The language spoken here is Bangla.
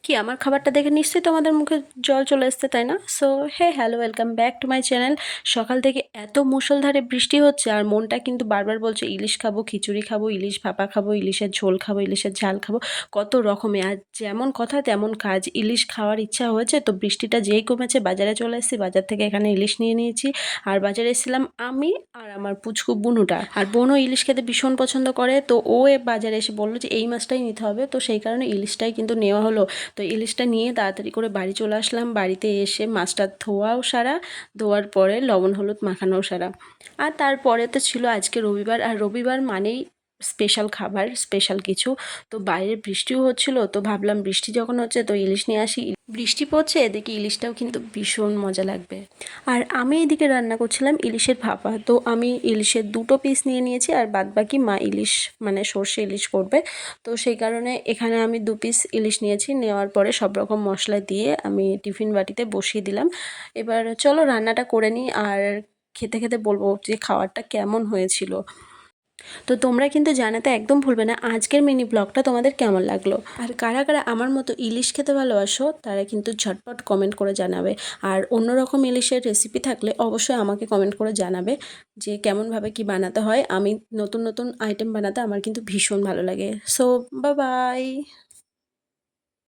কি আমার খাবারটা দেখে নিশ্চয়ই তোমাদের মুখে জল চলে আসছে, তাই না? So hey hello, welcome back to my channel. সকাল থেকে এত মুষলধারে বৃষ্টি হচ্ছে আর মনটা কিন্তু বারবার বলছে ইলিশ খাবো, খিচুড়ি খাবো, ইলিশ ভাপা খাবো, ইলিশের ঝোল খাবো, ইলিশের ঝাল খাবো, কত রকমের। আর যেমন কথা তেমন কাজ, ইলিশ খাওয়ার ইচ্ছা হয়েছে তো বৃষ্টিটা যেই কমেছে বাজারে চলে এসেছি। বাজার থেকে এখানে ইলিশ নিয়ে নিয়েছি। আর বাজারে এসেছিলাম আমি আর আমার পুচকু বুনুটা। আর বোনও ইলিশ খেতে ভীষণ পছন্দ করে, তো ও এ বাজারে এসে বললো যে এই মাছটাই নিতে হবে, তো সেই কারণে ইলিশটাই কিন্তু নেওয়া হলো। তো ইলিশটা নিয়ে তাড়াতাড়ি করে বাড়ি চলে আসলাম। বাড়িতে এসে মাছটা ধোয়াও সারা, ধোয়ার পরে লবণ হলুদ মাখানোও সারা। আর তারপরে তো ছিল আজকে রবিবার, আর রবিবার মানেই স্পেশাল খাবার, স্পেশাল কিছু। তো বাইরে বৃষ্টিও হচ্ছিল, তো ভাবলাম বৃষ্টি যখন হচ্ছে তো ইলিশ নিয়ে আসি। বৃষ্টি পড়ছে, এদিকে ইলিশটাও কিন্তু ভীষণ মজা লাগবে। আর আমি এদিকে রান্না করছিলাম ইলিশের ভাপা। তো আমি ইলিশের 2টো পিস নিয়ে নিয়েছি, আর বাদবাকি মা ইলিশ মানে সর্ষে ইলিশ করবে। তো সেই কারণে এখানে আমি 2 পিস ইলিশ নিয়েছি। নেওয়ার পরে সব রকম মশলা দিয়ে আমি টিফিন বাটিতে বসিয়ে দিলাম। এবার চলো রান্নাটা করে নিই, আর খেতে খেতে বলবো যে খাবারটা কেমন হয়েছিল। তো তোমরা কিন্তু জানাতে একদম ভুলবে না আজকের মিনি ব্লগটা তোমাদের কেমন লাগলো। আর কারা কারা আমার মতো ইলিশ খেতে ভালোবাসো তারা কিন্তু ঝটপট কমেন্ট করে জানাবে। আর অন্যরকম ইলিশের রেসিপি থাকলে অবশ্যই আমাকে কমেন্ট করে জানাবে যে কেমনভাবে কি বানাতে হয়। আমি নতুন নতুন আইটেম বানাতে আমার কিন্তু ভীষণ ভালো লাগে। So bye bye.